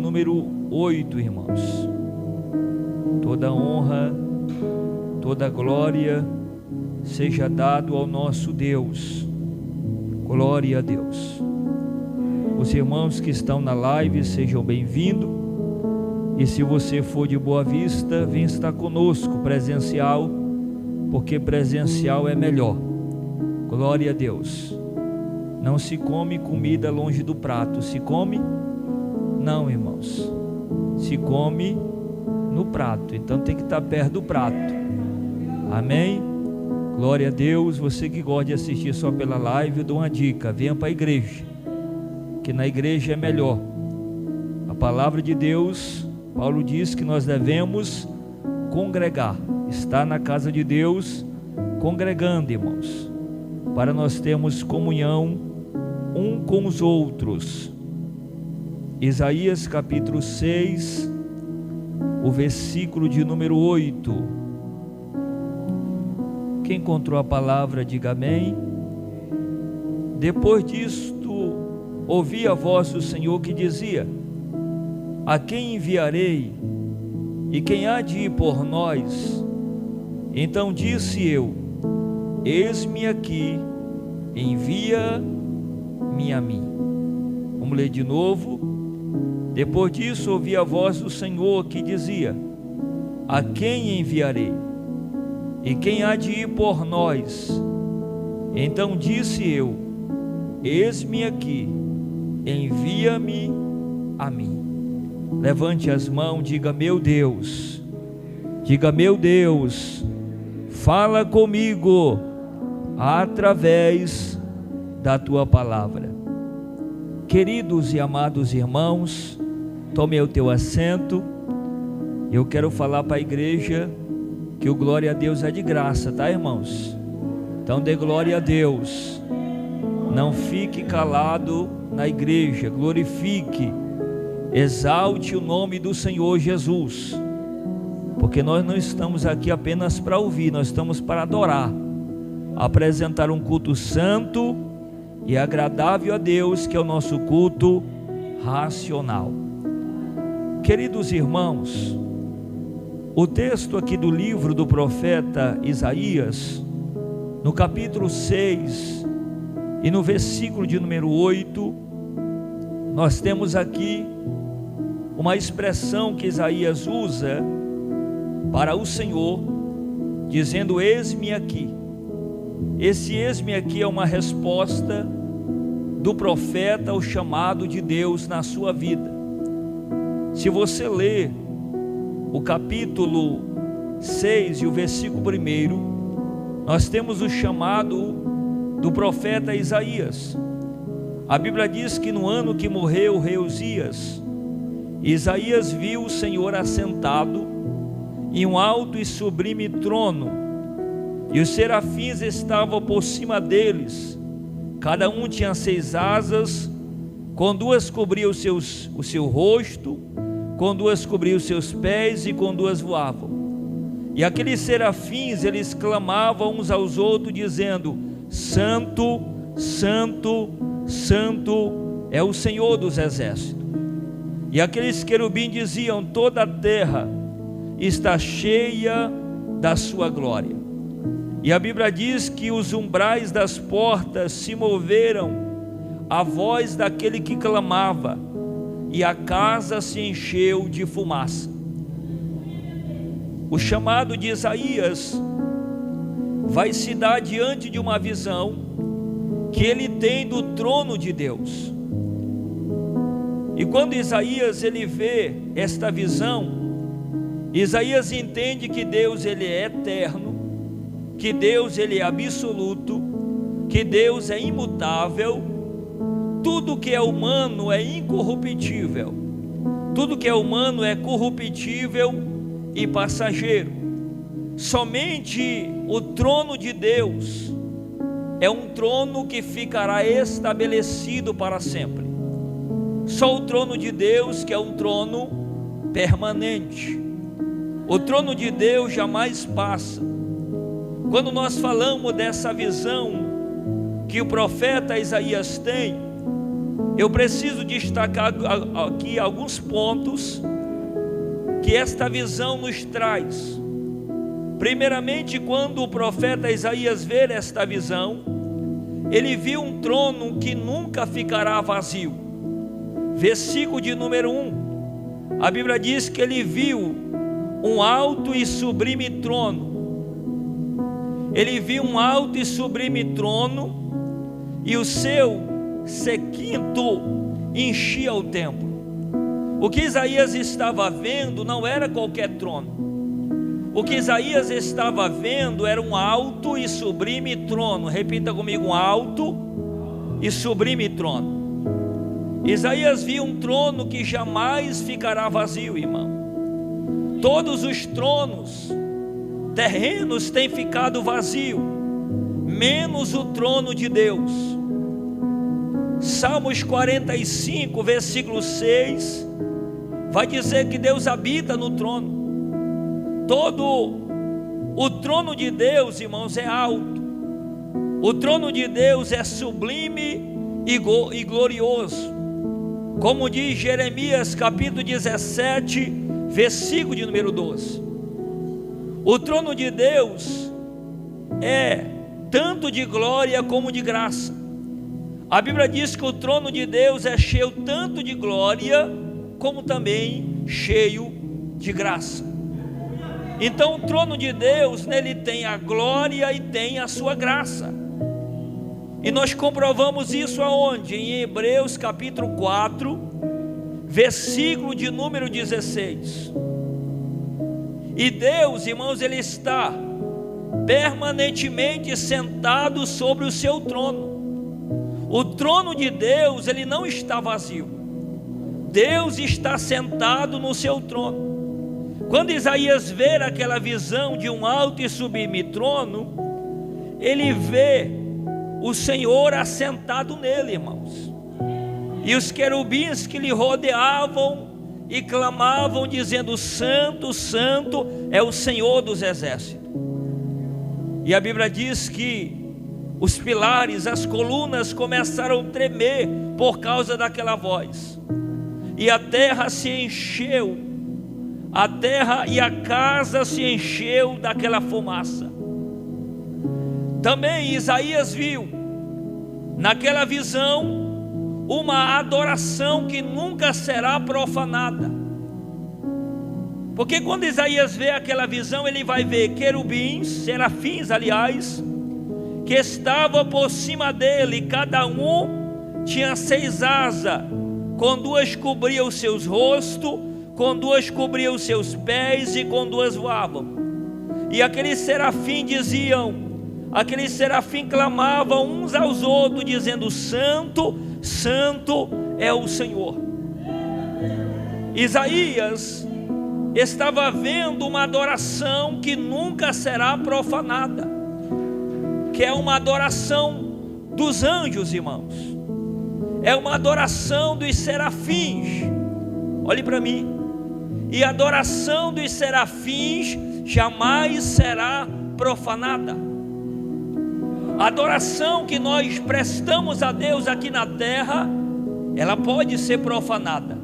Número 8, irmãos. Toda honra, toda glória seja dado ao nosso Deus. Glória a Deus. Os irmãos que estão na live, sejam bem-vindos. E se você for de Boa Vista, venha estar conosco presencial, porque presencial é melhor. Glória a Deus. Não se come comida longe do prato. Se come? Não, irmãos. Se come no prato. Então tem que estar perto do prato. Amém? Glória a Deus. Você que gosta de assistir só pela live, eu dou uma dica: venha para a igreja, que na igreja é melhor. A palavra de Deus, Paulo diz que nós devemos congregar, estar na casa de Deus, congregando, irmãos, para nós termos comunhão um com os outros. Isaías capítulo 6, o versículo de número 8. Quem encontrou a palavra, diga amém. Depois disto, ouvi a voz do Senhor que dizia: a quem enviarei? E quem há de ir por nós? Então disse eu: eis-me aqui, envia-me a mim. Vamos ler de novo. Depois disso, ouvi a voz do Senhor que dizia: a quem enviarei? E quem há de ir por nós? Então disse eu: eis-me aqui, envia-me a mim. Levante as mãos, diga: meu Deus, diga: meu Deus, fala comigo através da tua palavra. Queridos e amados irmãos, tome o teu assento. Eu quero falar para a igreja que o glória a Deus é de graça, tá, irmãos? Então dê glória a Deus. Não fique calado na igreja, glorifique, exalte o nome do Senhor Jesus, porque nós não estamos aqui apenas para ouvir, nós estamos para adorar, apresentar um culto santo e agradável a Deus, que é o nosso culto racional. Queridos irmãos, o texto aqui do livro do profeta Isaías, no capítulo 6 e no versículo de número 8, nós temos aqui uma expressão que Isaías usa para o Senhor, dizendo: eis-me aqui. Esse eis-me aqui é uma resposta do profeta ao chamado de Deus na sua vida. Se você ler o capítulo 6 e o versículo 1, nós temos o chamado do profeta Isaías. A Bíblia diz que no ano que morreu o rei Uzias, Isaías viu o Senhor assentado em um alto e sublime trono, e os serafins estavam por cima deles. Cada um tinha 6 asas, com 2 cobria o seu rosto, com 2 cobria os seus pés, e com 2 voavam. E aqueles serafins, eles clamavam uns aos outros, dizendo: Santo, Santo, Santo é o Senhor dos exércitos. E aqueles querubins diziam: toda a terra está cheia da sua glória. E a Bíblia diz que os umbrais das portas se moveram à voz daquele que clamava, e a casa se encheu de fumaça. O chamado de Isaías vai se dar diante de uma visão que ele tem do trono de Deus. E quando Isaías ele vê esta visão, Isaías entende que Deus ele é eterno, que Deus ele é absoluto, que Deus é imutável. Tudo que é humano é incorruptível, tudo que é humano é corruptível e passageiro. Somente o trono de Deus é um trono que ficará estabelecido para sempre. Só o trono de Deus que é um trono permanente. O trono de Deus jamais passa. Quando nós falamos dessa visão que o profeta Isaías tem, eu preciso destacar aqui alguns pontos que esta visão nos traz. Primeiramente, quando o profeta Isaías vê esta visão, ele viu um trono que nunca ficará vazio. Versículo de número 1, a Bíblia diz que ele viu um alto e sublime trono. Ele viu um alto e sublime trono, e o seu séquito enchia o templo. O que Isaías estava vendo não era qualquer trono. O que Isaías estava vendo era um alto e sublime trono. Repita comigo: um alto e sublime trono. Isaías viu um trono que jamais ficará vazio, irmão. Todos os tronos terrenos têm ficado vazios, menos o trono de Deus. Salmos 45, versículo 6, vai dizer que Deus habita no trono. Todo o trono de Deus, irmãos, é alto. O trono de Deus é sublime e glorioso. Como diz Jeremias capítulo 17, versículo de número 12. O trono de Deus é tanto de glória como de graça. A Bíblia diz que o trono de Deus é cheio tanto de glória como também cheio de graça. Então o trono de Deus, nele tem a glória e tem a sua graça. E nós comprovamos isso aonde? Em Hebreus capítulo 4, versículo de número 16. E Deus, irmãos, ele está permanentemente sentado sobre o seu trono. O trono de Deus, ele não está vazio. Deus está sentado no seu trono. Quando Isaías vê aquela visão de um alto e sublime trono, ele vê o Senhor assentado nele, irmãos. E os querubins que lhe rodeavam e clamavam, dizendo: Santo, Santo é o Senhor dos exércitos. E a Bíblia diz que os pilares, as colunas começaram a tremer por causa daquela voz. E a terra se encheu, a terra e a casa se encheu daquela fumaça. Também Isaías viu naquela visão uma adoração que nunca será profanada. Porque quando Isaías vê aquela visão, ele vai ver querubins, serafins aliás, que estavam por cima dele. Cada um tinha 6 asas, com 2 cobria os seus rostos, com 2 cobria os seus pés e com 2 voavam. E aqueles serafins clamavam uns aos outros, dizendo: Santo, Santo é o Senhor. Isaías estava vendo uma adoração que nunca será profanada, que é uma adoração dos anjos, irmãos. É uma adoração dos serafins. Olhe para mim. E a adoração dos serafins jamais será profanada. A adoração que nós prestamos a Deus aqui na terra, ela pode ser profanada,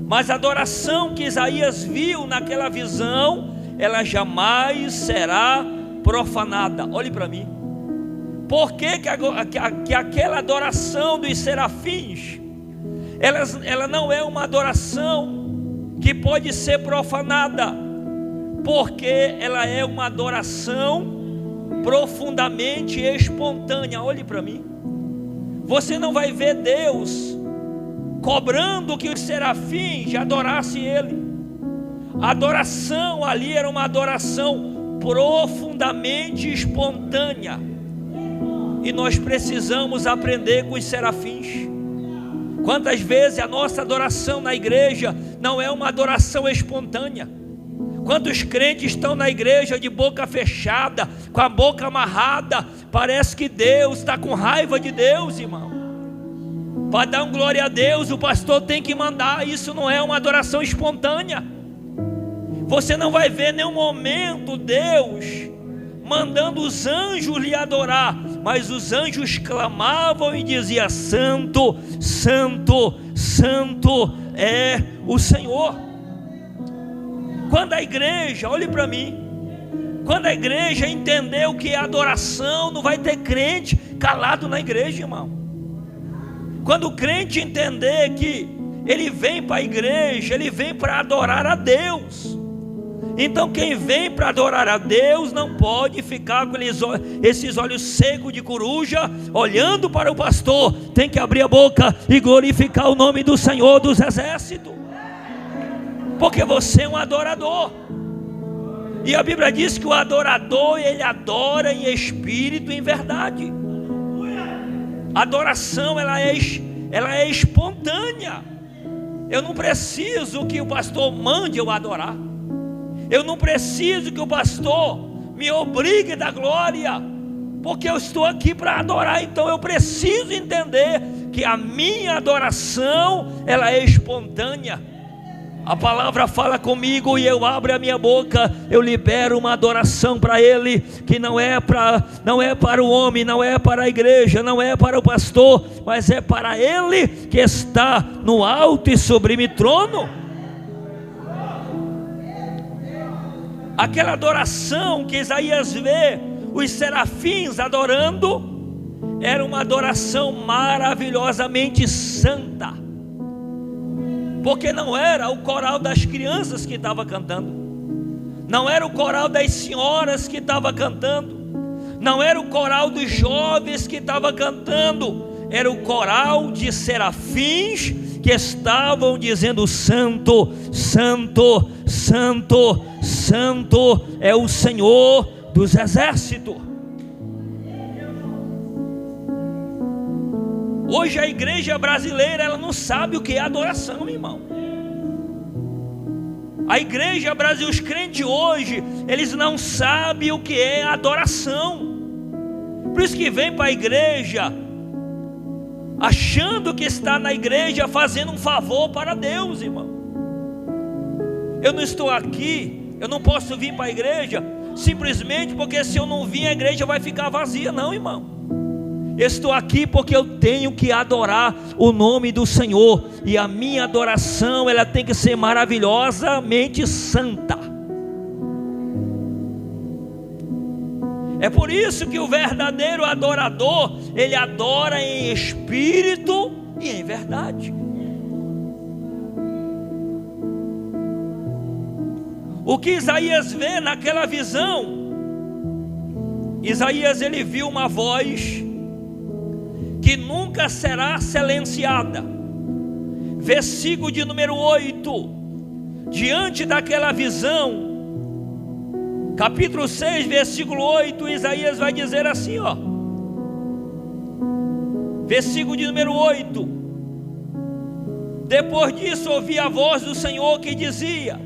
mas a adoração que Isaías viu naquela visão, ela jamais será profanada. Olhe para mim. Por que aquela adoração dos serafins, ela não é uma adoração que pode ser profanada? Porque ela é uma adoração profundamente espontânea. Olhe para mim. Você não vai ver Deus cobrando que os serafins adorassem Ele. A adoração ali era uma adoração profundamente espontânea. E nós precisamos aprender com os serafins. Quantas vezes a nossa adoração na igreja não é uma adoração espontânea? Quantos crentes estão na igreja de boca fechada, com a boca amarrada? Parece que Deus está com raiva de Deus, irmão. Para dar um glória a Deus, o pastor tem que mandar. Isso não é uma adoração espontânea. Você não vai ver em nenhum momento Deus mandando os anjos lhe adorar, mas os anjos clamavam e diziam: Santo, Santo, Santo é o Senhor. Quando a igreja, olhe para mim, quando a igreja entendeu que é adoração, não vai ter crente calado na igreja, irmão. Quando o crente entender que ele vem para a igreja, ele vem para adorar a Deus. Então quem vem para adorar a Deus não pode ficar com esses olhos secos de coruja, olhando para o pastor. Tem que abrir a boca e glorificar o nome do Senhor dos Exércitos, porque você é um adorador. E a Bíblia diz que o adorador, ele adora em espírito e em verdade. A adoração, ela é espontânea. Eu não preciso que o pastor mande eu adorar. Eu não preciso que o pastor me obrigue a dar glória, porque eu estou aqui para adorar. Então eu preciso entender que a minha adoração, ela é espontânea. A palavra fala comigo e eu abro a minha boca, eu libero uma adoração para Ele, que não é para o homem, não é para a igreja, não é para o pastor, mas é para Ele que está no alto e sublime trono. Aquela adoração que Isaías vê os serafins adorando, era uma adoração maravilhosamente santa, porque não era o coral das crianças que estava cantando, não era o coral das senhoras que estava cantando, não era o coral dos jovens que estava cantando, era o coral de serafins que estavam dizendo: Santo, Santo, Santo, Santo é o Senhor dos Exércitos. Hoje a igreja brasileira, ela não sabe o que é adoração, irmão. A igreja brasileira, os crentes hoje, eles não sabem o que é adoração. Por isso que vem para a igreja achando que está na igreja fazendo um favor para Deus, irmão. Eu não estou aqui, eu não posso vir para a igreja simplesmente porque se eu não vir a igreja vai ficar vazia. Não, irmão. Eu estou aqui porque eu tenho que adorar o nome do Senhor, e a minha adoração, ela tem que ser maravilhosamente santa. É por isso que o verdadeiro adorador, ele adora em espírito e em verdade. O que Isaías vê naquela visão, Isaías, ele viu uma voz que nunca será silenciada. Versículo de número 8. Diante daquela visão, capítulo 6, versículo 8, Isaías vai dizer assim, ó. Versículo de número 8. Depois disso ouvi a voz do Senhor que dizia: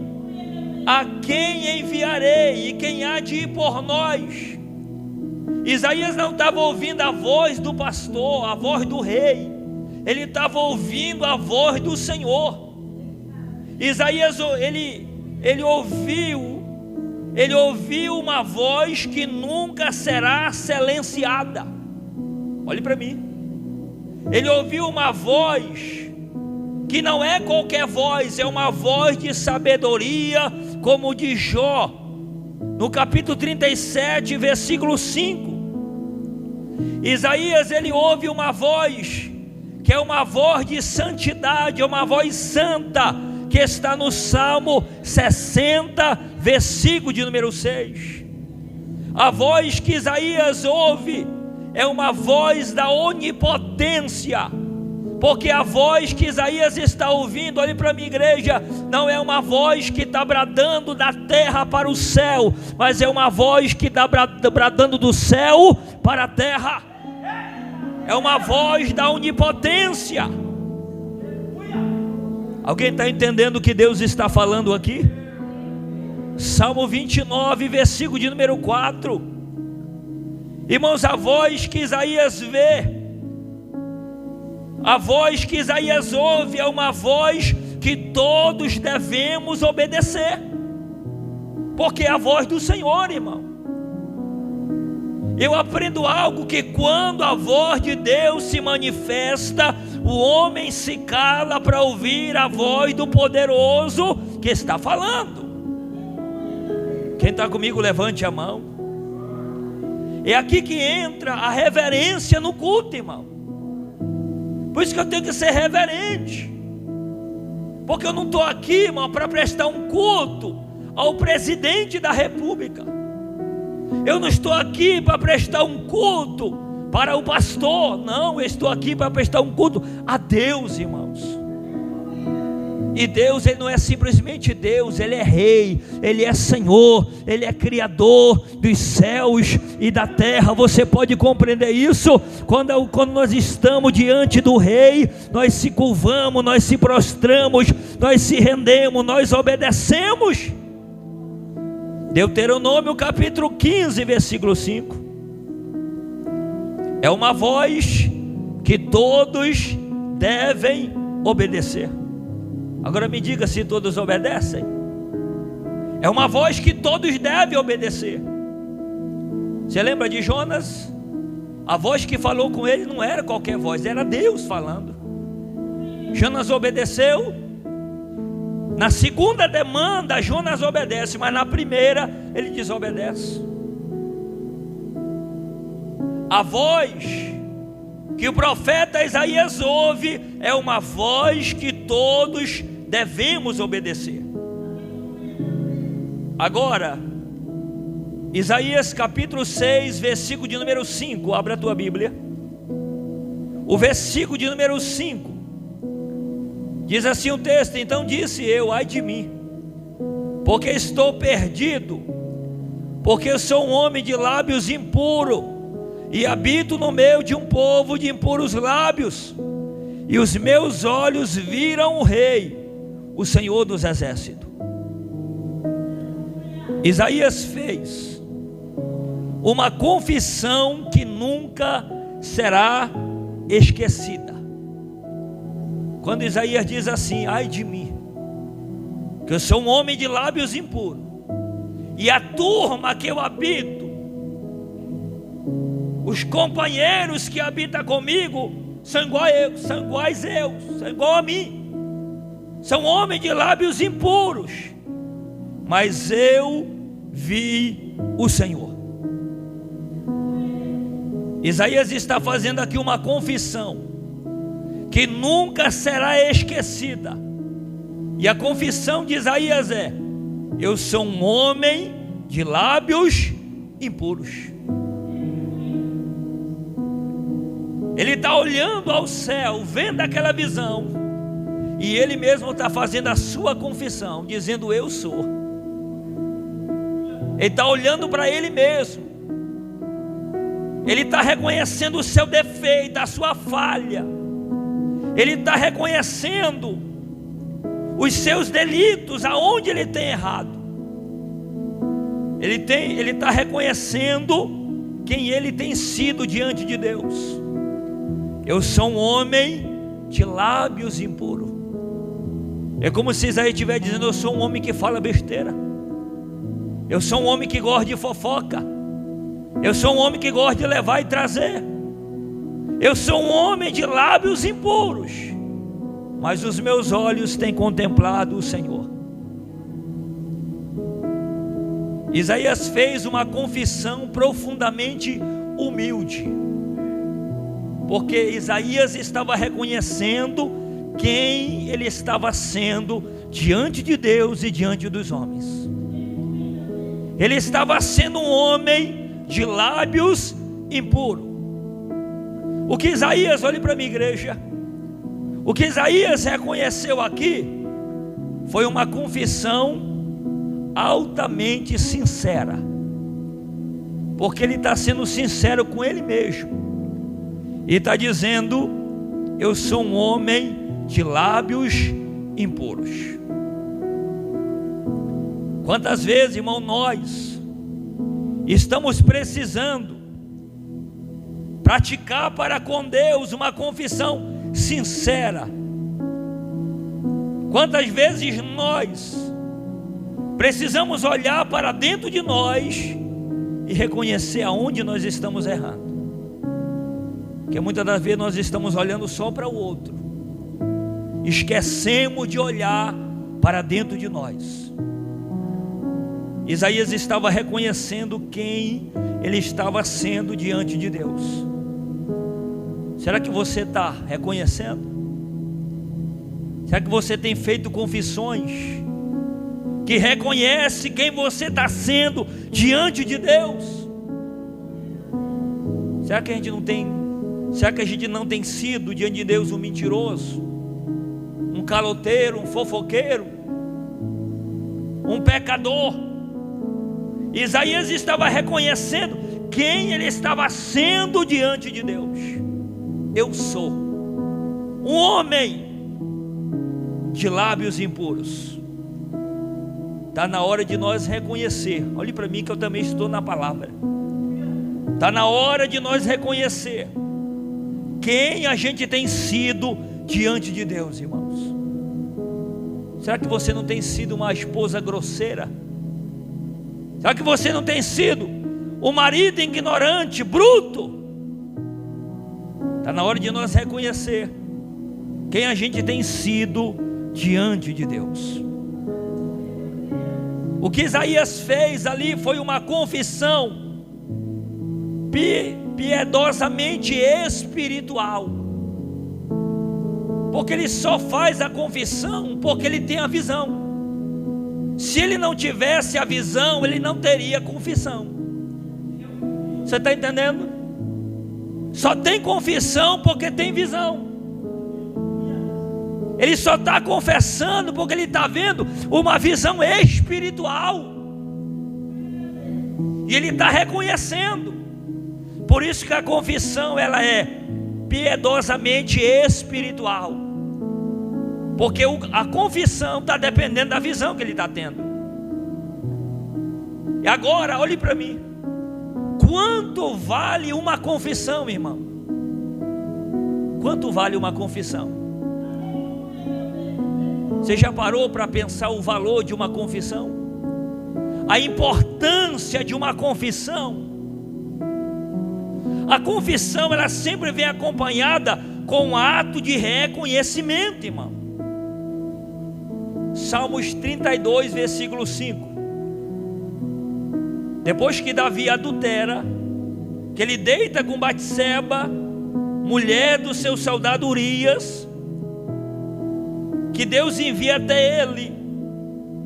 a quem enviarei e quem há de ir por nós? Isaías não estava ouvindo a voz do pastor, a voz do rei. Ele estava ouvindo a voz do Senhor. Isaías, ele ouviu uma voz que nunca será silenciada. Olhe para mim. Ele ouviu uma voz que não é qualquer voz, é uma voz de sabedoria, como de Jó, no capítulo 37, versículo 5. Isaías, ele ouve uma voz, que é uma voz de santidade, é uma voz santa, que está no Salmo 60, versículo de número 6. A voz que Isaías ouve é uma voz da onipotência, porque a voz que Isaías está ouvindo, olhe para a minha igreja, não é uma voz que está bradando da terra para o céu, mas é uma voz que está bradando do céu para a terra. É uma voz da onipotência. Alguém está entendendo o que Deus está falando aqui? Salmo 29, versículo de número 4. Irmãos, a voz que Isaías vê, a voz que Isaías ouve, é uma voz que todos devemos obedecer, porque é a voz do Senhor, irmão. Eu aprendo algo, que quando a voz de Deus se manifesta, o homem se cala para ouvir a voz do poderoso que está falando. Quem está comigo, levante a mão. É aqui que entra a reverência no culto, irmão. Por isso que eu tenho que ser reverente, porque eu não estou aqui, irmão, para prestar um culto ao presidente da república. Eu não estou aqui para prestar um culto para o pastor. Não, eu estou aqui para prestar um culto a Deus, irmãos. E Deus, Ele não é simplesmente Deus, Ele é Rei, Ele é Senhor, Ele é Criador dos céus e da terra. Você pode compreender isso? Quando nós estamos diante do Rei, nós se curvamos, nós se prostramos, nós se rendemos, nós obedecemos. Deuteronômio capítulo 15, versículo 5. É uma voz que todos devem obedecer. Agora me diga se todos obedecem. É uma voz que todos devem obedecer. Você lembra de Jonas? A voz que falou com ele não era qualquer voz, era Deus falando. Jonas obedeceu. Na segunda demanda, Jonas obedece, mas na primeira, ele desobedece. A voz que o profeta Isaías ouve é uma voz que todos devemos obedecer. Agora, Isaías capítulo 6, versículo de número 5, abra a tua Bíblia. O versículo de número 5 diz assim o texto: então disse eu, ai de mim, porque estou perdido, porque eu sou um homem de lábios impuros, e habito no meio de um povo de impuros lábios, e os meus olhos viram o Rei, o Senhor dos Exércitos. Isaías fez uma confissão que nunca será esquecida. Quando Isaías diz assim: ai de mim, que eu sou um homem de lábios impuros, e a turma que eu habito, os companheiros que habitam comigo, são iguais a mim, são homens de lábios impuros, mas eu vi o Senhor. Isaías está fazendo aqui uma confissão que nunca será esquecida. E a confissão de Isaías é: eu sou um homem de lábios impuros. Ele está olhando ao céu, vendo aquela visão, e ele mesmo está fazendo a sua confissão, dizendo: eu sou. Ele está olhando para ele mesmo. Ele está reconhecendo o seu defeito, a sua falha. Ele está reconhecendo os seus delitos, aonde ele tem errado. Ele está reconhecendo quem ele tem sido diante de Deus. Eu sou um homem de lábios impuros. É como se Isaías estivesse dizendo: eu sou um homem que fala besteira. Eu sou um homem que gosta de fofoca. Eu sou um homem que gosta de levar e trazer. Eu sou um homem de lábios impuros, mas os meus olhos têm contemplado o Senhor. Isaías fez uma confissão profundamente humilde, porque Isaías estava reconhecendo quem ele estava sendo diante de Deus e diante dos homens. Ele estava sendo um homem de lábios impuros. O que Isaías, olhe para a minha igreja, o que Isaías reconheceu aqui foi uma confissão altamente sincera, porque ele está sendo sincero com ele mesmo, e está dizendo: eu sou um homem de lábios impuros. Quantas vezes, irmão, nós estamos precisando praticar para com Deus uma confissão sincera? Quantas vezes nós precisamos olhar para dentro de nós e reconhecer aonde nós estamos errando. Porque muitas das vezes nós estamos olhando só para o outro, esquecemos de olhar para dentro de nós. Isaías estava reconhecendo quem ele estava sendo diante de Deus. Será que você está reconhecendo? Será que você tem feito confissões que reconhece quem você está sendo diante de Deus? Será que a gente não tem? Será que a gente não tem sido diante de Deus um mentiroso, um caloteiro, um fofoqueiro, um pecador? Isaías estava reconhecendo quem ele estava sendo diante de Deus. Eu sou um homem de lábios impuros. Está na hora de nós reconhecer. Olhe para mim que eu também estou na palavra. Está na hora de nós reconhecer quem a gente tem sido diante de Deus, irmãos. Será que você não tem sido uma esposa grosseira? Será que você não tem sido um marido ignorante, bruto? Está na hora de nós reconhecer quem a gente tem sido diante de Deus. O que Isaías fez ali foi uma confissão piedosamente espiritual, porque ele só faz a confissão porque ele tem a visão. Se ele não tivesse a visão, ele não teria confissão. Você está entendendo? Só tem confissão porque tem visão. Ele só está confessando porque ele está vendo uma visão espiritual, e ele está reconhecendo. Por isso que a confissão, ela é piedosamente espiritual, porque a confissão está dependendo da visão que ele está tendo. E agora, olhe para mim. Quanto vale uma confissão, irmão? Quanto vale uma confissão? Você já parou para pensar o valor de uma confissão? A importância de uma confissão? A confissão, ela sempre vem acompanhada com um ato de reconhecimento, irmão. Salmos 32, versículo 5. Depois que Davi adultera, que ele deita com Batseba, mulher do seu soldado Urias, que Deus envia até ele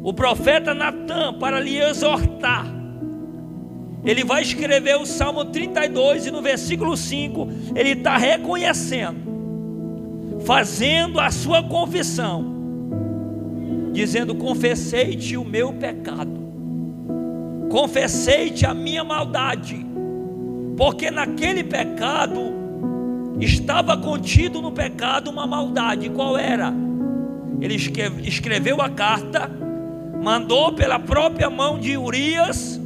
o profeta Natã para lhe exortar. Ele vai escrever o Salmo 32 e no versículo 5 ele está reconhecendo, fazendo a sua confissão, dizendo: confessei-te o meu pecado, confessei-te a minha maldade, porque naquele pecado estava contido no pecado uma maldade. Qual era? Ele escreveu a carta, mandou pela própria mão de Urias,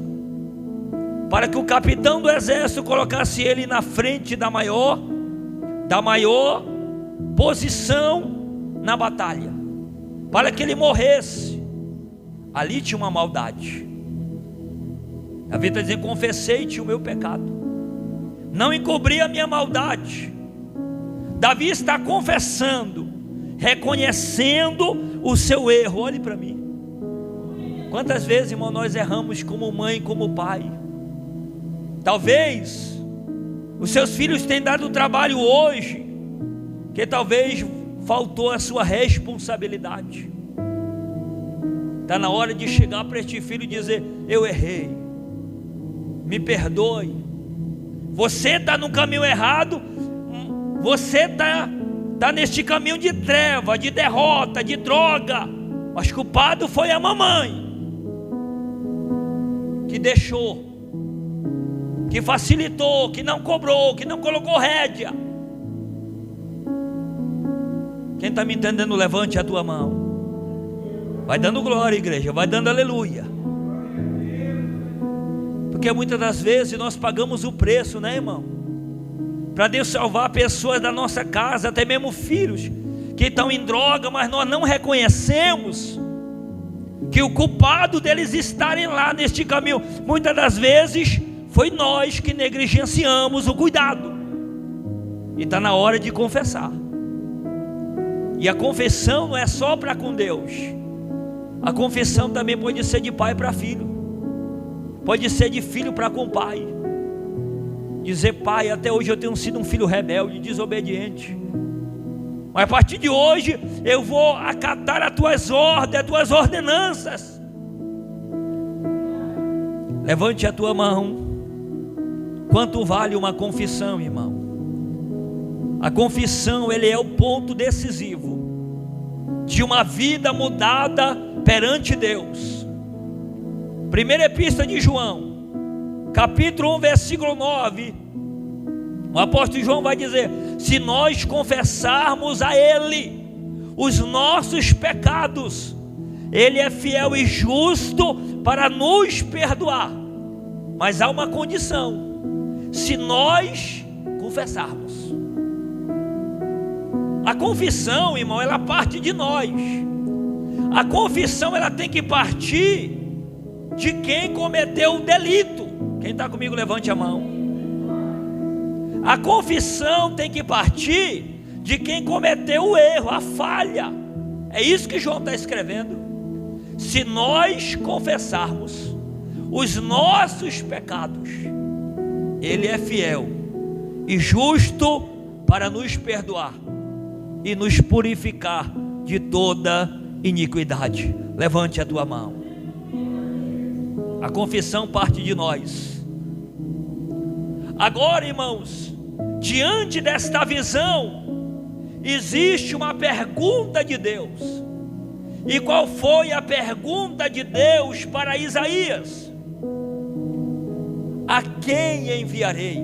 para que o capitão do exército colocasse ele na frente da maior posição na batalha, para que ele morresse. Ali tinha uma maldade. Davi está dizendo: confessei-te o meu pecado, não encobri a minha maldade. Davi está confessando, reconhecendo o seu erro. Olhe para mim. Quantas vezes, irmão, nós erramos como mãe, como pai? Talvez os seus filhos tenham dado trabalho hoje, que talvez faltou a sua responsabilidade. Está na hora de chegar para este filho e dizer: eu errei, me perdoe. Você está no caminho errado, você está neste caminho de treva, de derrota, de droga, mas culpado foi a mamãe, que deixou, que facilitou, que não cobrou, que não colocou rédea. Quem está me entendendo, levante a tua mão. Vai dando glória, igreja, vai dando aleluia. Porque muitas das vezes nós pagamos o preço, né, irmão? Para Deus salvar pessoas da nossa casa, até mesmo filhos que estão em droga, mas nós não reconhecemos que o culpado deles estarem lá neste caminho, muitas das vezes foi nós que negligenciamos o cuidado. E está na hora de confessar. E a confissão não é só para com Deus. A confissão também pode ser de pai para filho. Pode ser de filho para com pai. Dizer: pai, até hoje eu tenho sido um filho rebelde, desobediente, mas a partir de hoje eu vou acatar as tuas ordens, as tuas ordenanças. Levante a tua mão. Quanto vale uma confissão, irmão? A confissão, ele é o ponto decisivo de uma vida mudada perante Deus. Primeira epístola de João, capítulo 1, versículo 9, o apóstolo João vai dizer: se nós confessarmos a Ele os nossos pecados, Ele é fiel e justo para nos perdoar. Mas há uma condição: se nós confessarmos. A confissão, irmão, ela parte de nós. A confissão, ela tem que partir de quem cometeu o delito. Quem está comigo, levante a mão. A confissão tem que partir de quem cometeu o erro, a falha. É isso que João está escrevendo. Se nós confessarmos os nossos pecados, Ele é fiel e justo para nos perdoar e nos purificar de toda iniquidade. Levante a tua mão. A confissão parte de nós. Agora, irmãos, diante desta visão, existe uma pergunta de Deus. E qual foi a pergunta de Deus para Isaías? A quem enviarei?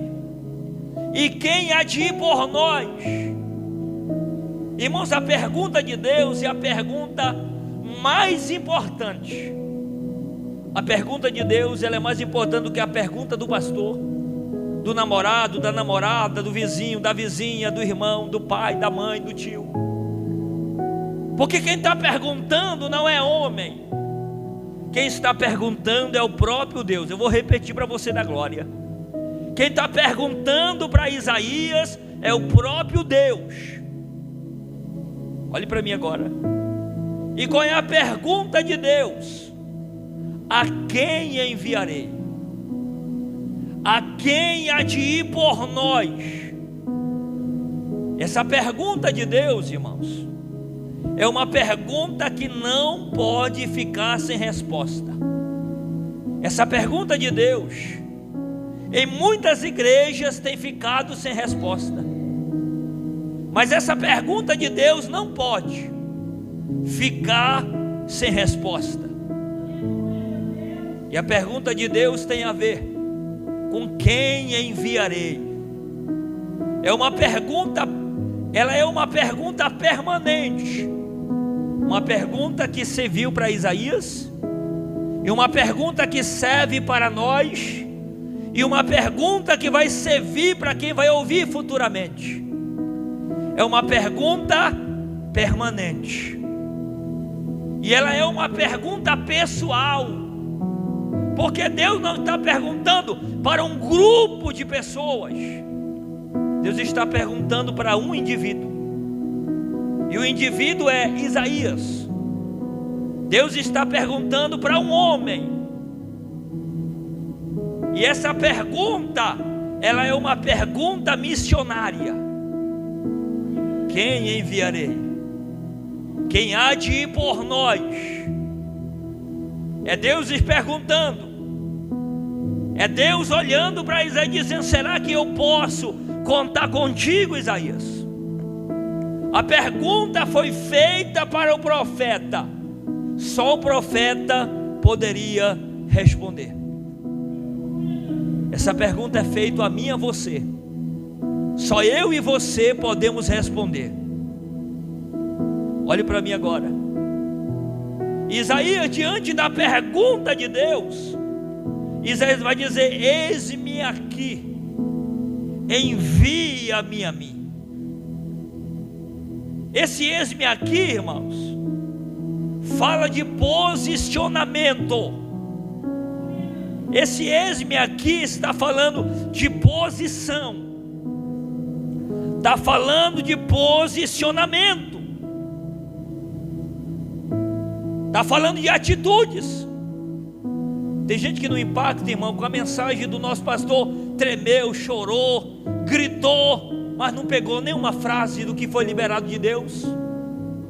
E quem há de ir por nós? Irmãos, a pergunta de Deus é a pergunta mais importante. A pergunta de Deus, ela é mais importante do que a pergunta do pastor, do namorado, da namorada, do vizinho, da vizinha, do irmão, do pai, da mãe, do tio. Porque quem está perguntando não é homem. Quem está perguntando é o próprio Deus. Eu vou repetir para você da glória. Quem está perguntando para Isaías é o próprio Deus. Olhe para mim agora. E qual é a pergunta de Deus? A quem enviarei? A quem há de ir por nós? Essa pergunta de Deus, irmãos, é uma pergunta que não pode ficar sem resposta. Essa pergunta de Deus, em muitas igrejas tem ficado sem resposta. Mas essa pergunta de Deus não pode ficar sem resposta. E a pergunta de Deus tem a ver com quem enviarei. É uma pergunta, ela é uma pergunta permanente. Uma pergunta que serviu para Isaías, e uma pergunta que serve para nós, e uma pergunta que vai servir para quem vai ouvir futuramente. É uma pergunta permanente. E ela é uma pergunta pessoal. Porque Deus não está perguntando para um grupo de pessoas. Deus está perguntando para um indivíduo. E o indivíduo é Isaías. Deus está perguntando para um homem. E essa pergunta, ela é uma pergunta missionária. Quem enviarei? Quem há de ir por nós? É Deus lhes perguntando. É Deus olhando para Isaías dizendo: será que eu posso contar contigo, Isaías? A pergunta foi feita para o profeta. Só o profeta poderia responder. Essa pergunta é feita a mim e a você. Só eu e você podemos responder. Olhe para mim agora. Isaías, diante da pergunta de Deus, Isaías vai dizer: eis-me aqui, envia-me a mim. Esse eis-me aqui, irmãos, fala de posicionamento. Esse eis-me aqui está falando de posição, está falando de posicionamento, está falando de atitudes. Tem gente que não impacta, irmão, com a mensagem do nosso pastor, tremeu, chorou, gritou, mas não pegou nenhuma frase do que foi liberado de Deus.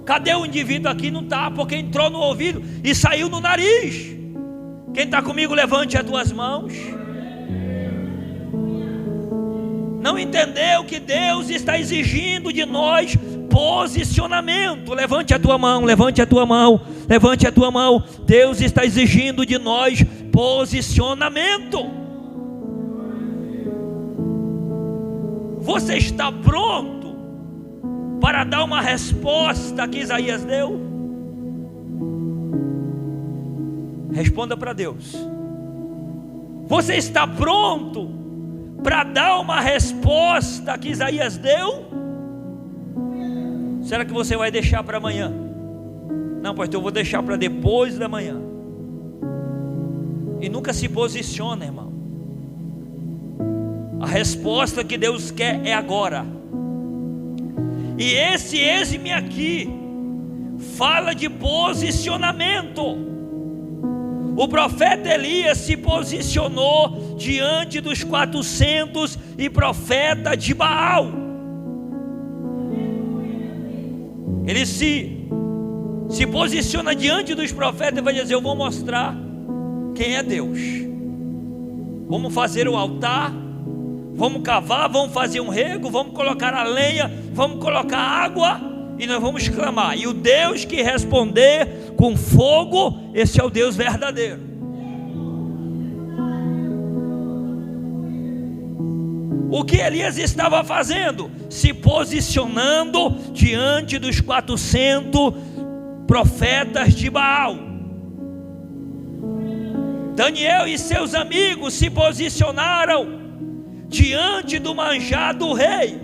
Cadê o indivíduo aqui? Não está, porque entrou no ouvido e saiu no nariz. Quem está comigo, levante as duas mãos. Não entendeu que Deus está exigindo de nós posicionamento. Levante a tua mão, levante a tua mão, levante a tua mão. Deus está exigindo de nós posicionamento. Você está pronto para dar uma resposta que Isaías deu? Responda para Deus. Você está pronto para dar uma resposta que Isaías deu? Será que você vai deixar para amanhã? Não, pastor, eu vou deixar para depois da manhã. E nunca se posiciona, irmão. A resposta que Deus quer é agora. E esse eis-me aqui fala de posicionamento. O profeta Elias se posicionou diante dos 400 e profeta de Baal. Ele se posiciona diante dos profetas e vai dizer: eu vou mostrar quem é Deus. Vamos fazer o altar, vamos cavar, vamos fazer um rego, vamos colocar a lenha, vamos colocar água e nós vamos clamar. E o Deus que responder com fogo, esse é o Deus verdadeiro. O que Elias estava fazendo? Se posicionando diante dos 400 profetas de Baal. Daniel e seus amigos se posicionaram diante do manjar do rei.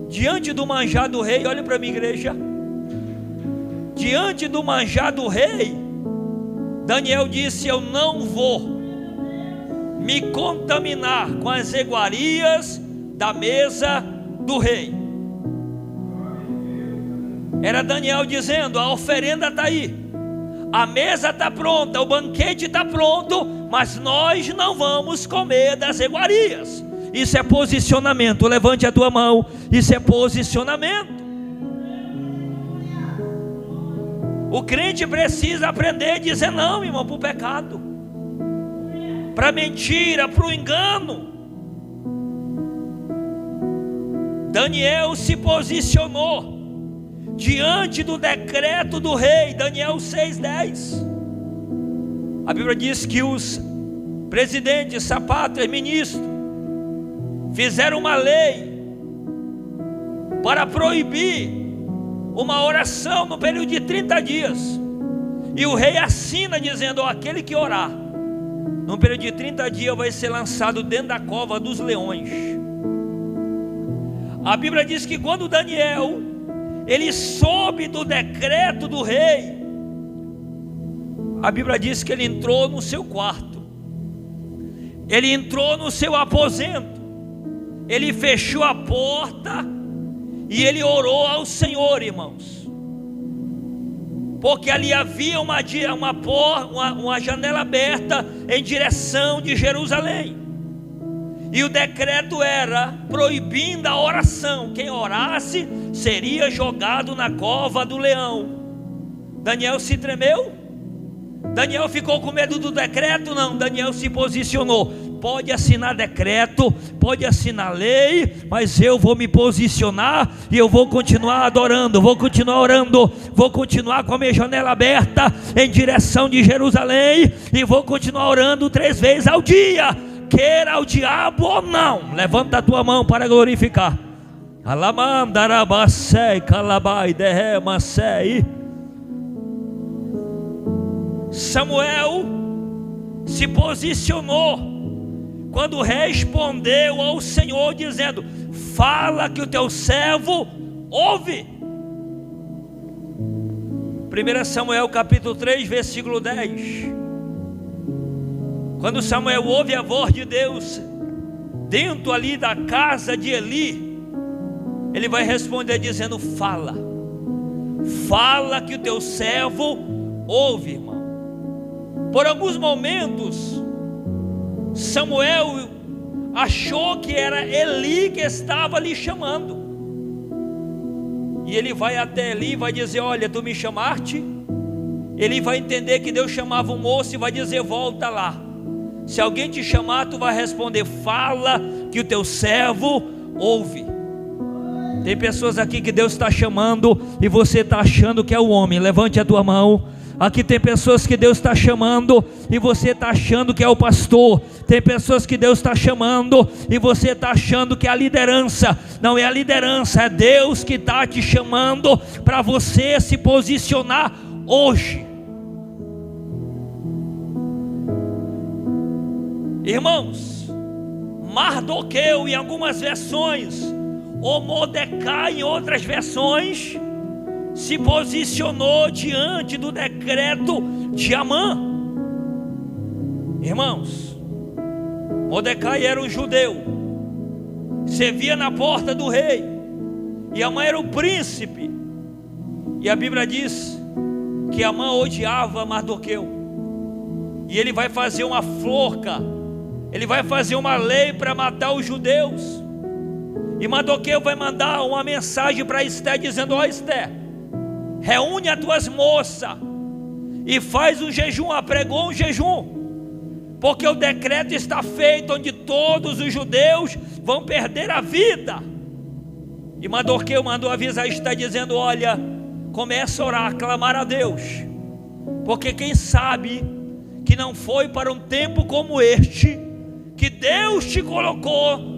Diante do manjar do rei, olha para mim, igreja. Diante do manjar do rei, Daniel disse: eu não vou me contaminar com as iguarias da mesa do rei. Era Daniel dizendo: a oferenda está aí, a mesa está pronta, o banquete está pronto, mas nós não vamos comer das iguarias. Isso é posicionamento. Levante a tua mão. Isso é posicionamento. O crente precisa aprender a dizer não, irmão, para o pecado, para a mentira, para o engano. Daniel se posicionou diante do decreto do rei. Daniel 6:10. A Bíblia diz que os presidentes, sapatras, ministros fizeram uma lei para proibir uma oração no período de 30 dias. E o rei assina dizendo: aquele que orar no período de 30 dias vai ser lançado dentro da cova dos leões. A Bíblia diz que quando Daniel ele soube do decreto do rei, a Bíblia diz que ele entrou no seu quarto, ele entrou no seu aposento, ele fechou a porta e ele orou ao Senhor, irmãos, porque ali havia uma janela aberta em direção de Jerusalém, e o decreto era proibindo a oração. Quem orasse seria jogado na cova do leão. Daniel se tremeu? Daniel ficou com medo do decreto? Não, Daniel se posicionou. Pode assinar decreto, pode assinar lei, mas eu vou me posicionar e eu vou continuar adorando, vou continuar orando, vou continuar com a minha janela aberta em direção de Jerusalém, e vou continuar orando 3 vezes ao dia, queira o diabo ou não. Levanta a tua mão para glorificar. Alamandarabasei, calabai, derremasei. Samuel se posicionou quando respondeu ao Senhor dizendo: fala que o teu servo ouve. 1 Samuel capítulo 3 versículo 10. Quando Samuel ouve a voz de Deus dentro ali da casa de Eli, ele vai responder dizendo: fala que o teu servo ouve, irmão. Por alguns momentos Samuel achou que era Eli que estava lhe chamando, e ele vai até Eli e vai dizer: olha, tu me chamaste? Ele vai entender que Deus chamava o moço e vai dizer: volta lá. Se alguém te chamar, tu vai responder: fala que o teu servo ouve. Tem pessoas aqui que Deus está chamando e você está achando que é o homem. Levante a tua mão. Aqui tem pessoas que Deus está chamando e você está achando que é o pastor. Tem pessoas que Deus está chamando e você está achando que é a liderança. Não é a liderança, é Deus que está te chamando para você se posicionar hoje. Irmãos, Mardoqueu em algumas versões, ou Mordecai em outras versões, se posicionou diante do decreto de Amã. Irmãos, Mordecai era um judeu, servia na porta do rei, e Amã era o príncipe. E a Bíblia diz que Amã odiava Mardoqueu, e ele vai fazer uma forca, ele vai fazer uma lei para matar os judeus. E Mardoqueu vai mandar uma mensagem para Esther dizendo: ó Esther, reúne as tuas moças e faz um jejum, apregou um jejum, porque o decreto está feito onde todos os judeus vão perder a vida. E Mardoqueu mandou avisar Esther dizendo: olha, começa a orar, a clamar a Deus, porque quem sabe que não foi para um tempo como este que Deus te colocou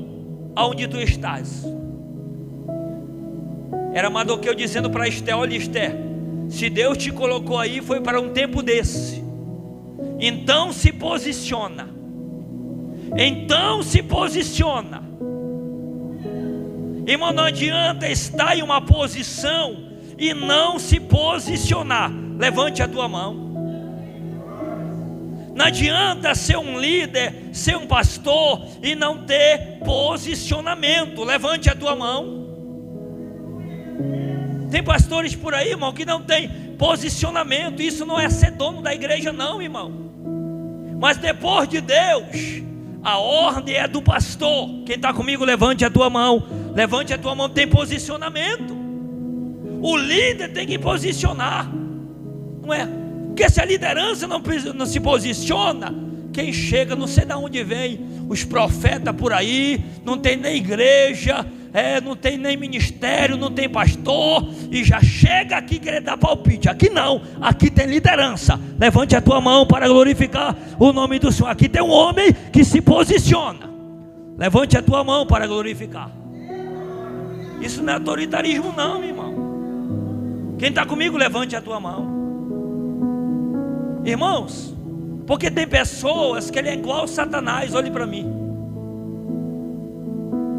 aonde tu estás. Era Mardoqueu dizendo para Esther: olha Esther, se Deus te colocou aí foi para um tempo desse, então se posiciona. Então se posiciona. Irmão, não adianta estar em uma posição e não se posicionar. Levante a tua mão. Não adianta ser um líder, ser um pastor e não ter posicionamento. Levante a tua mão. Tem pastores por aí, irmão, que não tem posicionamento. Isso não é ser dono da igreja não, irmão. Mas depois de Deus, a ordem é do pastor. Quem está comigo, levante a tua mão. Levante a tua mão, tem posicionamento. O líder tem que posicionar, não é? Porque se a liderança não se posiciona, quem chega, não sei de onde vem os profetas por aí, não tem nem igreja, não tem nem ministério, não tem pastor, e já chega aqui querer dar palpite. Aqui não, aqui tem liderança. Levante a tua mão para glorificar o nome do Senhor. Aqui tem um homem que se posiciona. Levante a tua mão para glorificar. Isso não é autoritarismo não, meu irmão. Quem está comigo, levante a tua mão. Irmãos, porque tem pessoas que ele é igual a Satanás. Olhe para mim.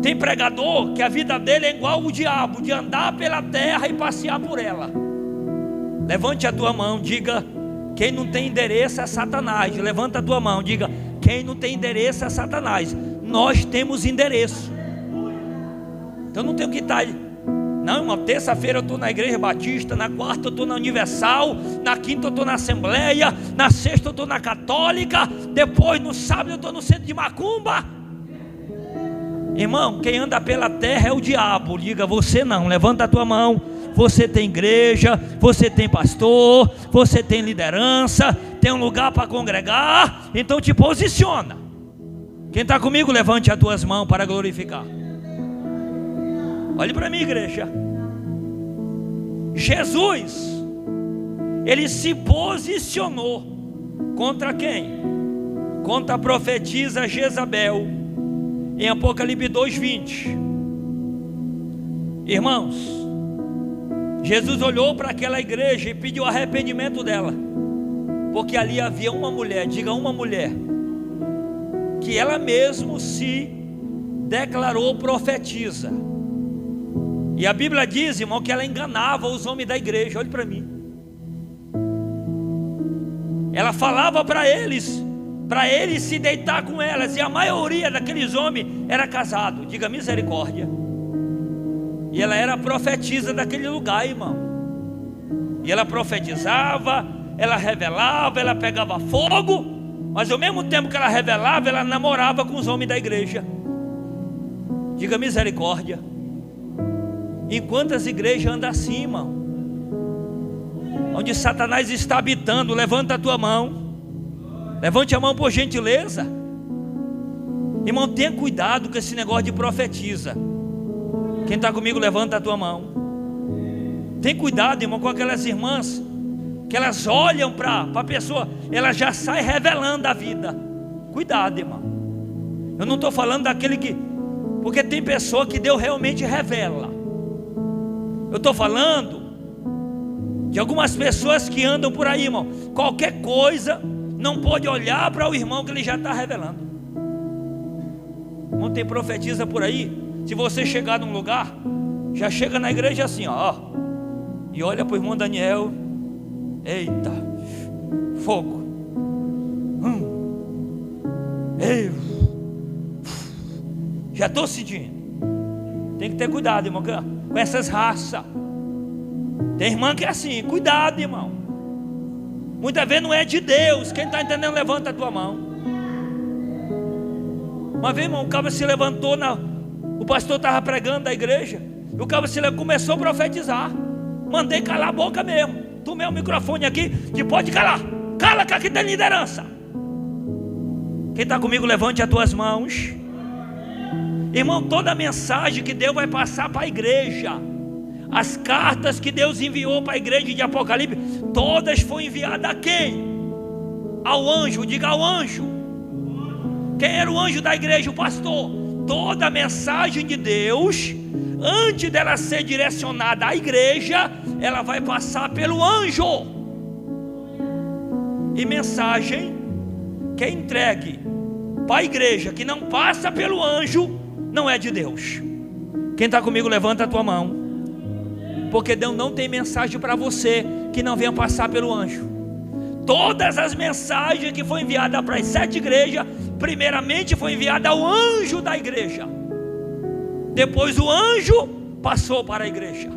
Tem pregador que a vida dele é igual o diabo, de andar pela terra e passear por ela. Levante a tua mão, diga: quem não tem endereço é Satanás. Levanta a tua mão, diga: quem não tem endereço é Satanás. Nós temos endereço. Então não tenho que estar. Não, irmão, terça-feira eu estou na igreja batista, na quarta eu estou na universal, na quinta eu estou na assembleia, na sexta eu estou na católica, depois no sábado eu estou no centro de macumba. Irmão, quem anda pela terra é o diabo. Diga: você não. Levanta a tua mão. Você tem igreja, você tem pastor, você tem liderança, tem um lugar para congregar, então te posiciona. Quem está comigo, levante as tuas mãos para glorificar. Olhe para mim, igreja. Jesus, ele se posicionou contra quem? Contra a profetisa Jezabel, em Apocalipse 2:20. Irmãos, Jesus olhou para aquela igreja e pediu arrependimento dela, porque ali havia uma mulher, diga uma mulher, que ela mesma se declarou profetisa. E a Bíblia diz, irmão, que ela enganava os homens da igreja. Olhe para mim. Ela falava para eles para ele se deitar com elas, e a maioria daqueles homens era casado. Diga misericórdia. E ela era profetisa daquele lugar, irmão. E ela profetizava, ela revelava, ela pegava fogo, mas ao mesmo tempo que ela revelava, ela namorava com os homens da igreja. Diga misericórdia. Enquanto as igrejas andam assim, irmão, onde Satanás está habitando, levanta a tua mão. Levante a mão por gentileza. Irmão, tenha cuidado com esse negócio de profetiza. Quem está comigo, levanta a tua mão. Tem cuidado, irmão, com aquelas irmãs que elas olham para a pessoa, ela já sai revelando a vida. Cuidado, irmão. Eu não estou falando daquele que... Porque tem pessoa que Deus realmente revela. Eu estou falando de algumas pessoas que andam por aí, irmão. Qualquer coisa, não pode olhar para o irmão que ele já está revelando. Não tem profetiza por aí. Se você chegar num lugar, já chega na igreja assim, ó, e olha para o irmão Daniel. Eita, fogo. Ei, já estou sentindo. Tem que ter cuidado, irmão, com essas raças. Tem irmã que é assim, cuidado, irmão. Muitas vezes não é de Deus. Quem está entendendo, levanta a tua mão. Uma vez, irmão, o cara se levantou, o pastor estava pregando da igreja, e o cara começou a profetizar. Mandei calar a boca mesmo. Tomei o microfone aqui, que pode calar. Cala, que aqui tem liderança. Quem está comigo, levante as tuas mãos. Irmão, toda a mensagem que Deus vai passar para a igreja, as cartas que Deus enviou para a igreja de Apocalipse, todas foram enviadas a quem? Ao anjo. Diga ao anjo. Quem era o anjo da igreja? O pastor. Toda a mensagem de Deus, antes dela ser direcionada à igreja, ela vai passar pelo anjo. E mensagem que é entregue para a igreja, que não passa pelo anjo, não é de Deus. Quem está comigo, levanta a tua mão. Porque Deus não tem mensagem para você que não venha passar pelo anjo. Todas as mensagens que foram enviadas para as 7 igrejas, primeiramente foi enviada ao anjo da igreja. Depois o anjo passou para a igreja.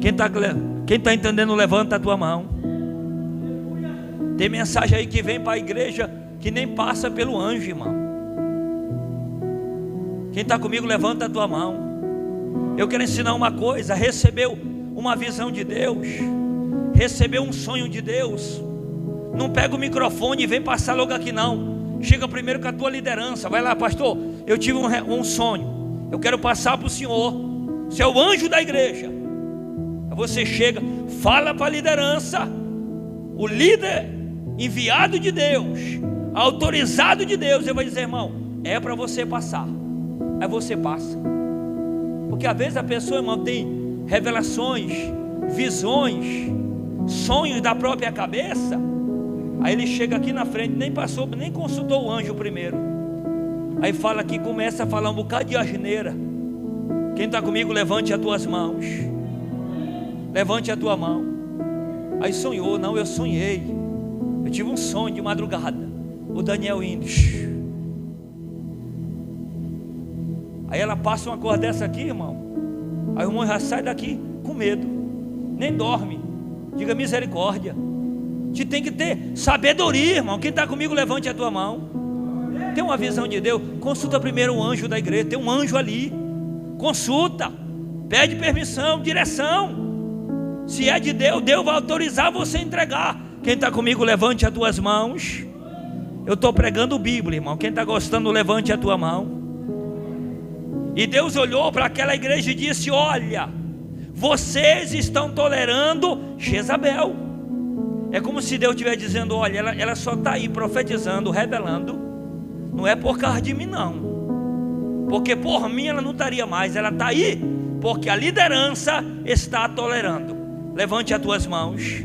Quem está entendendo, levanta a tua mão. Tem mensagem aí que vem para a igreja que nem passa pelo anjo, irmão. Quem está comigo, levanta a tua mão. Eu quero ensinar uma coisa. Recebeu uma visão de Deus, recebeu um sonho de Deus, não pega o microfone e vem passar logo aqui não. Chega primeiro com a tua liderança. Vai lá, pastor, eu tive um sonho, eu quero passar para o senhor. Você é o anjo da igreja. Você chega, fala para a liderança. O líder enviado de Deus, autorizado de Deus, ele vai dizer, irmão, é para você passar. Aí você passa. Porque às vezes a pessoa, irmão, tem revelações, visões, sonhos da própria cabeça. Aí ele chega aqui na frente, nem passou, nem consultou o anjo primeiro. Aí fala aqui, começa a falar um bocado de asneira. Quem está comigo, levante as tuas mãos. Levante a tua mão. Aí sonhou, não, eu sonhei. Eu tive um sonho de madrugada. O Daniel Indes. Aí ela passa uma coisa dessa aqui, irmão. Aí o irmão já sai daqui com medo. Nem dorme. Diga misericórdia. Te tem que ter sabedoria, irmão. Quem está comigo, levante a tua mão. Tem uma visão de Deus, consulta primeiro o anjo da igreja. Tem um anjo ali. Consulta. Pede permissão, direção. Se é de Deus, Deus vai autorizar você a entregar. Quem está comigo, levante as tuas mãos. Eu estou pregando Bíblia, irmão. Quem está gostando, levante a tua mão. E Deus olhou para aquela igreja e disse, olha, vocês estão tolerando Jezabel. É como se Deus estivesse dizendo, olha, ela só está aí profetizando, revelando. Não é por causa de mim não. Porque por mim ela não estaria mais. Ela está aí porque a liderança está tolerando. Levante as tuas mãos.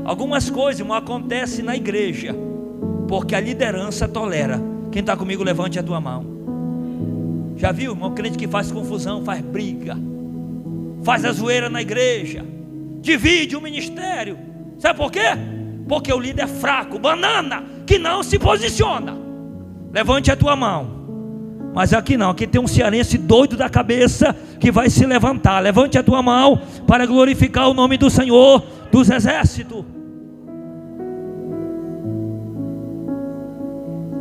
Algumas coisas, irmão, acontecem na igreja porque a liderança tolera. Quem está comigo, levante a tua mão. Já viu, irmão, crente que faz confusão, faz briga, faz a zoeira na igreja, divide o ministério. Sabe por quê? Porque o líder é fraco, banana, que não se posiciona. Levante a tua mão. Mas aqui não, aqui tem um cearense doido da cabeça que vai se levantar. Levante a tua mão para glorificar o nome do Senhor dos Exércitos.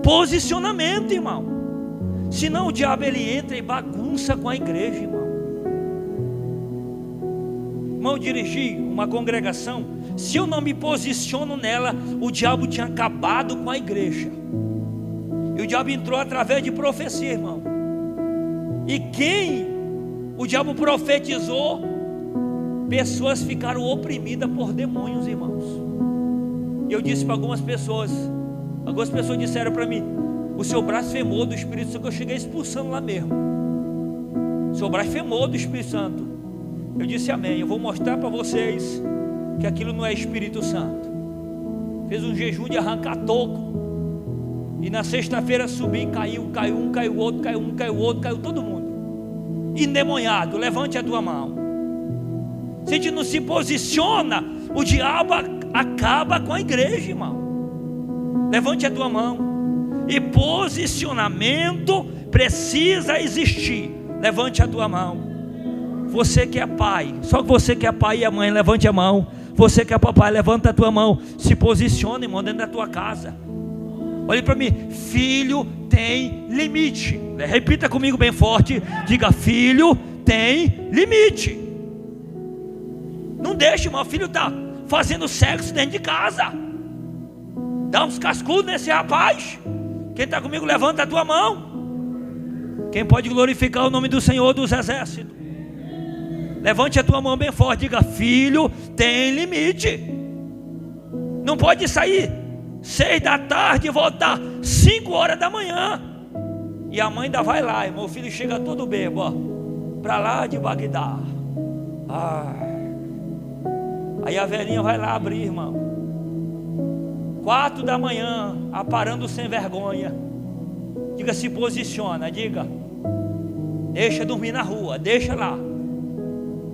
Posicionamento, irmão. Senão o diabo ele entra e bagunça com a igreja, irmão. Irmão, eu dirigi uma congregação. Se eu não me posiciono nela, o diabo tinha acabado com a igreja. E o diabo entrou através de profecia, irmão. E quem o diabo profetizou, pessoas ficaram oprimidas por demônios, irmãos. E eu disse para algumas pessoas disseram para mim: o seu braço femor do Espírito Santo, que eu cheguei expulsando lá mesmo. O seu braço femor do Espírito Santo. Eu disse amém. Eu vou mostrar para vocês que aquilo não é Espírito Santo. Fez um jejum de arrancar toco. E na sexta-feira subi e caiu um, caiu outro, caiu um, caiu outro, caiu todo mundo. Endemoniado. Levante a tua mão. Se a gente não se posiciona, o diabo acaba com a igreja, irmão. Levante a tua mão. E posicionamento precisa existir. Levante a tua mão. Você que é pai, só que você que é pai e a mãe, levante a mão. Você que é papai, levanta a tua mão. Se posicione, irmão, dentro da tua casa. Olhe para mim. Filho tem limite. Repita comigo bem forte. Diga: filho tem limite. Não deixe, irmão, filho tá fazendo sexo dentro de casa. Dá uns cascudos nesse rapaz. Quem está comigo, levanta a tua mão. Quem pode glorificar o nome do Senhor dos Exércitos? Levante a tua mão bem forte. Diga: filho tem limite. Não pode sair 6 da tarde e voltar 5 horas da manhã. E a mãe ainda vai lá, irmão. O filho chega todo bêbado, ó, para lá de Bagdá. Aí a velhinha vai lá abrir, irmão. 4 da manhã, aparando sem vergonha. Diga: se posiciona. Diga: deixa dormir na rua, deixa lá.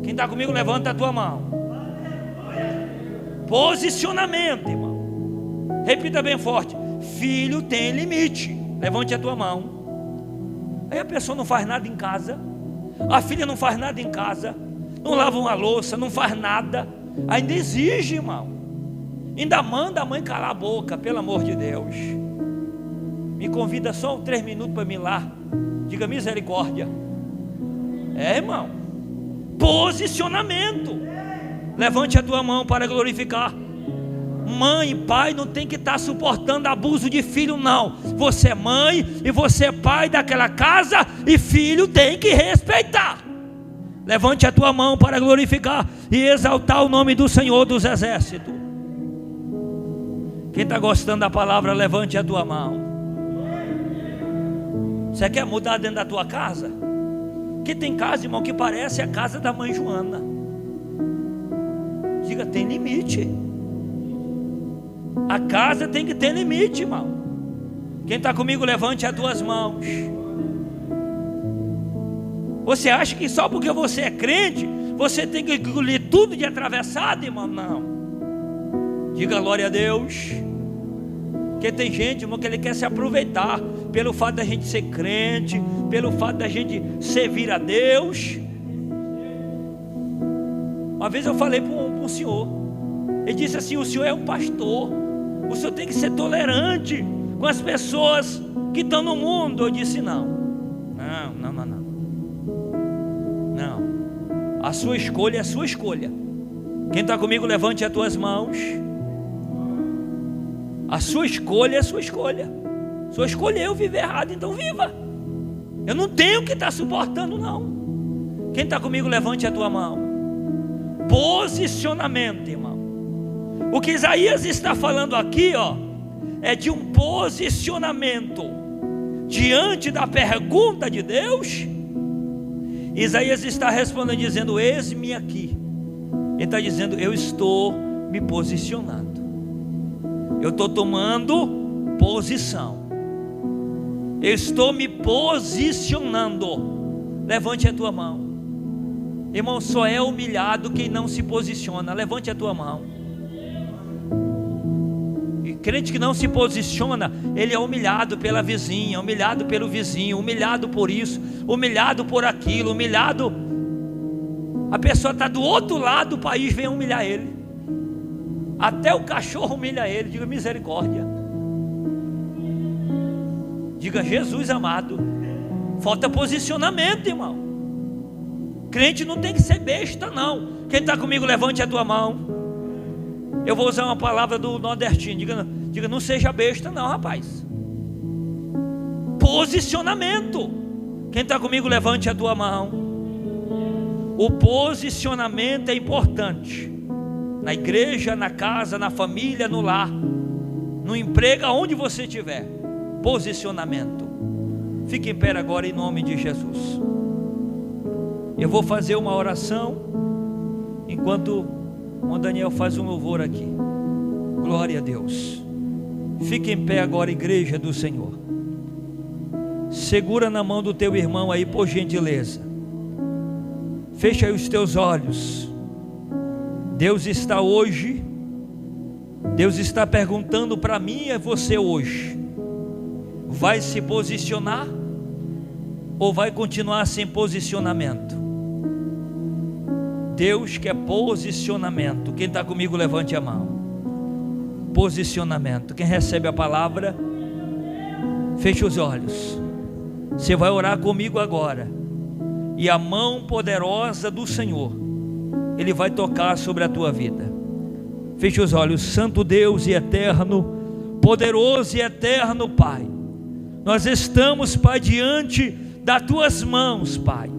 Quem está comigo, levanta a tua mão. Posicionamento, irmão. Repita bem forte: filho tem limite. Levante a tua mão. Aí a pessoa não faz nada em casa. A filha não faz nada em casa. Não lava uma louça, não faz nada. Ainda exige, irmão. Ainda manda a mãe calar a boca, pelo amor de Deus. Me convida só 3 minutos para mim lá. Diga: misericórdia. Irmão. Posicionamento. Levante a tua mão para glorificar. Mãe e pai não tem que estar suportando abuso de filho, não. Você é mãe e você é pai daquela casa, e filho tem que respeitar. Levante a tua mão para glorificar e exaltar o nome do Senhor dos Exércitos. Quem está gostando da palavra, levante a tua mão. Você quer mudar dentro da tua casa? Que tem casa, irmão, que parece a casa da mãe Joana. Diga: tem limite. A casa tem que ter limite, irmão. Quem está comigo, levante as tuas mãos. Você acha que só porque você é crente, você tem que engolir tudo de atravessado, irmão? Não. Diga glória a Deus. Porque tem gente, irmão, que ele quer se aproveitar pelo fato da gente ser crente, pelo fato da gente servir a Deus. Uma vez eu falei para um senhor. Ele disse assim: o senhor é um pastor, o senhor tem que ser tolerante com as pessoas que estão no mundo. Eu disse: não. A sua escolha é a sua escolha. Quem está comigo, levante as tuas mãos. A sua escolha é a sua escolha. Se eu escolheu viver errado, então viva. Eu não tenho que estar suportando, não. Quem está comigo, levante a tua mão. Posicionamento, irmão. O que Isaías está falando aqui, ó, é de um posicionamento diante da pergunta de Deus. Isaías está respondendo dizendo: eis-me aqui. Ele está dizendo: eu estou me posicionando. Eu estou tomando posição. Eu estou me posicionando. Levante a tua mão. Irmão, só é humilhado quem não se posiciona. Levante a tua mão. Crente que não se posiciona, ele é humilhado pela vizinha, humilhado pelo vizinho, humilhado por isso, humilhado por aquilo, humilhado. A pessoa está do outro lado do país, vem humilhar ele. Até o cachorro humilha ele. Diga misericórdia. Diga Jesus amado. Falta posicionamento, irmão. Crente não tem que ser besta, não. Quem está comigo, levante a tua mão. Eu vou usar uma palavra do nordestino. Diga, não seja besta não, rapaz. Posicionamento. Quem está comigo, levante a tua mão. O posicionamento é importante. Na igreja, na casa, na família, no lar, no emprego, aonde você estiver. Posicionamento. Fique em pé agora em nome de Jesus. Eu vou fazer uma oração enquanto o Daniel faz um louvor aqui. Glória a Deus. Fique em pé agora, igreja do Senhor. Segura na mão do teu irmão aí, por gentileza. Fecha aí os teus olhos. Deus está hoje, Deus está perguntando para mim e a você hoje: vai se posicionar ou vai continuar sem posicionamento? Deus quer posicionamento. Quem está comigo, levante a mão. Posicionamento. Quem recebe a palavra, feche os olhos. Você vai orar comigo agora, e a mão poderosa do Senhor, Ele vai tocar sobre a tua vida. Feche os olhos. Santo Deus e eterno, poderoso e eterno Pai, nós estamos, Pai, diante das tuas mãos, Pai.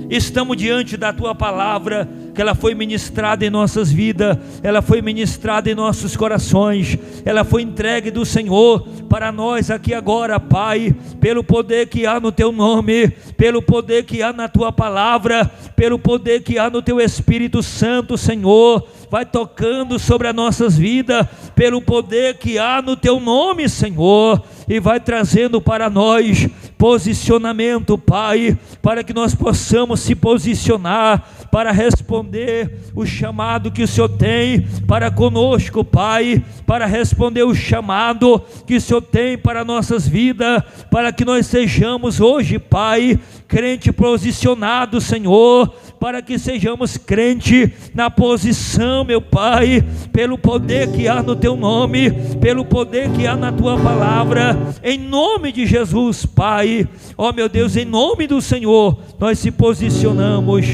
Estamos diante da tua palavra, que ela foi ministrada em nossas vidas, ela foi ministrada em nossos corações, ela foi entregue do Senhor para nós aqui agora, Pai, pelo poder que há no teu nome, pelo poder que há na tua palavra, pelo poder que há no teu Espírito Santo, Senhor. Vai tocando sobre as nossas vidas, pelo poder que há no teu nome, Senhor, e vai trazendo para nós posicionamento, Pai, para que nós possamos se posicionar, para responder o chamado que o Senhor tem para conosco, Pai, para responder o chamado que o Senhor tem para nossas vidas, para que nós sejamos hoje, Pai, crente posicionado, Senhor, para que sejamos crente na posição, meu Pai, pelo poder que há no teu nome, pelo poder que há na tua palavra, em nome de Jesus, Pai. Ó meu Deus, em nome do Senhor, nós se posicionamos,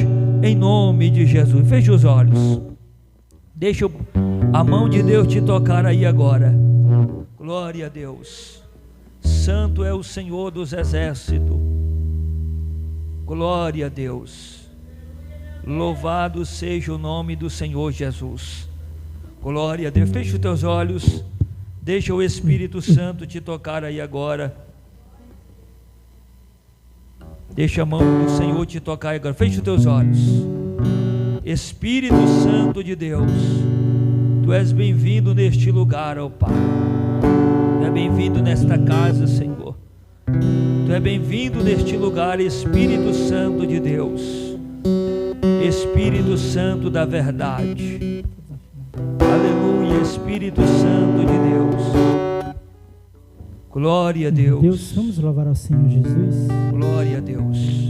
em nome de Jesus. Feche os olhos. Deixa a mão de Deus te tocar aí agora. Glória a Deus. Santo é o Senhor dos exércitos. Glória a Deus. Louvado seja o nome do Senhor Jesus. Glória a Deus. Feche os teus olhos. Deixa o Espírito Santo te tocar aí agora. Deixa a mão do Senhor te tocar agora. Feche os teus olhos. Espírito Santo de Deus, Tu és bem-vindo neste lugar, ó Pai. Tu é bem-vindo nesta casa, Senhor. Tu é bem-vindo neste lugar, Espírito Santo de Deus. Espírito Santo da verdade. Aleluia, Espírito Santo de Deus. Glória a Deus. Deus, vamos louvar ao Senhor Jesus. Glória a Deus.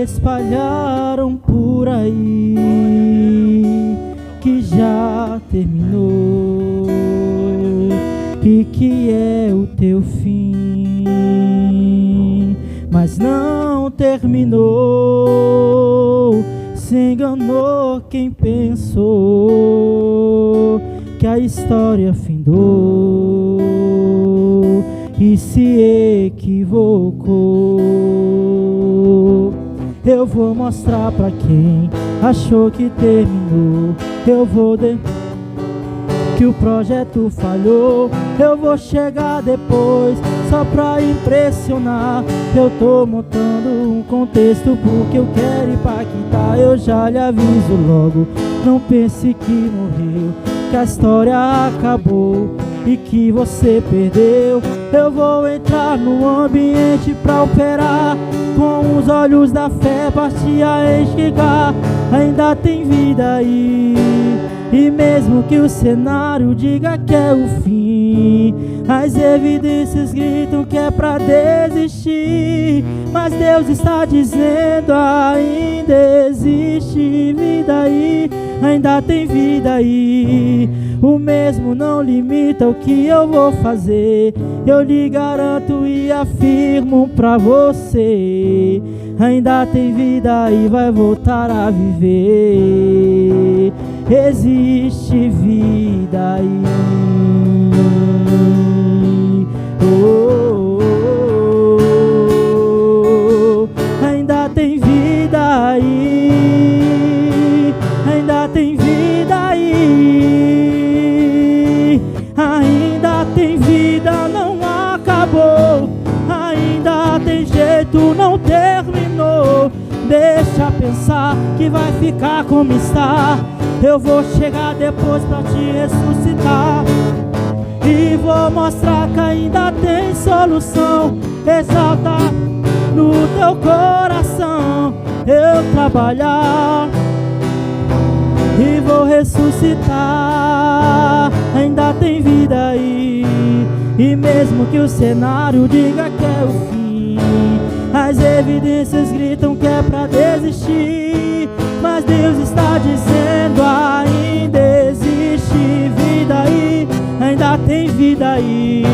Espalharam por aí que já terminou e que é o teu fim, mas não terminou. Se enganou quem pensou que a história findou e se equivocou. Eu vou mostrar pra quem achou que terminou. Eu vou que o projeto falhou. Eu vou chegar depois só pra impressionar. Eu tô montando um contexto porque eu quero impactar. Eu já lhe aviso logo, não pense que morreu, que a história acabou e que você perdeu. Eu vou entrar no ambiente pra operar, com os olhos da fé pra te enxergar. Ainda tem vida aí, e mesmo que o cenário diga que é o fim, as evidências gritam que é pra desistir. Mas Deus está dizendo: ainda existe vida aí, ainda tem vida aí. O mesmo não limita o que eu vou fazer. Eu lhe garanto e afirmo pra você: ainda tem vida e vai voltar a viver. Existe vida aí. Oh, oh, oh, oh. Ainda tem vida aí. Ainda tem vida aí. Ainda tem vida, não acabou. Ainda tem jeito, não terminou. Deixa pensar que vai ficar como está. Eu vou chegar depois pra te ressuscitar e vou mostrar que ainda tem solução. Exalta no teu coração. Eu trabalhar e vou ressuscitar. Ainda tem vida aí, e mesmo que o cenário diga que é o fim, as evidências gritam que é pra desistir. Mas Deus está dizendo: ainda existe vida aí, ainda tem vida aí.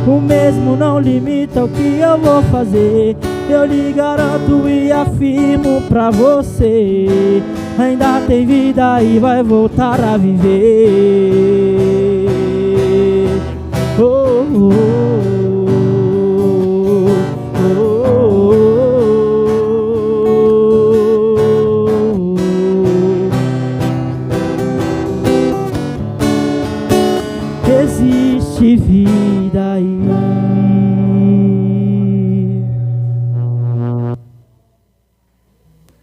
O mesmo não limita o que eu vou fazer. Eu lhe garanto e afirmo pra você: ainda tem vida aí, vai voltar a viver. Oh, oh, oh, oh, oh. Existe vida aí.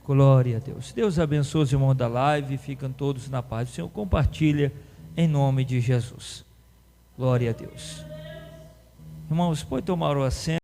Glória a Deus. Deus abençoe os irmãos da live. Ficam todos na paz do Senhor. Compartilha em nome de Jesus. Glória a Deus. Irmãos, pode tomar o assento.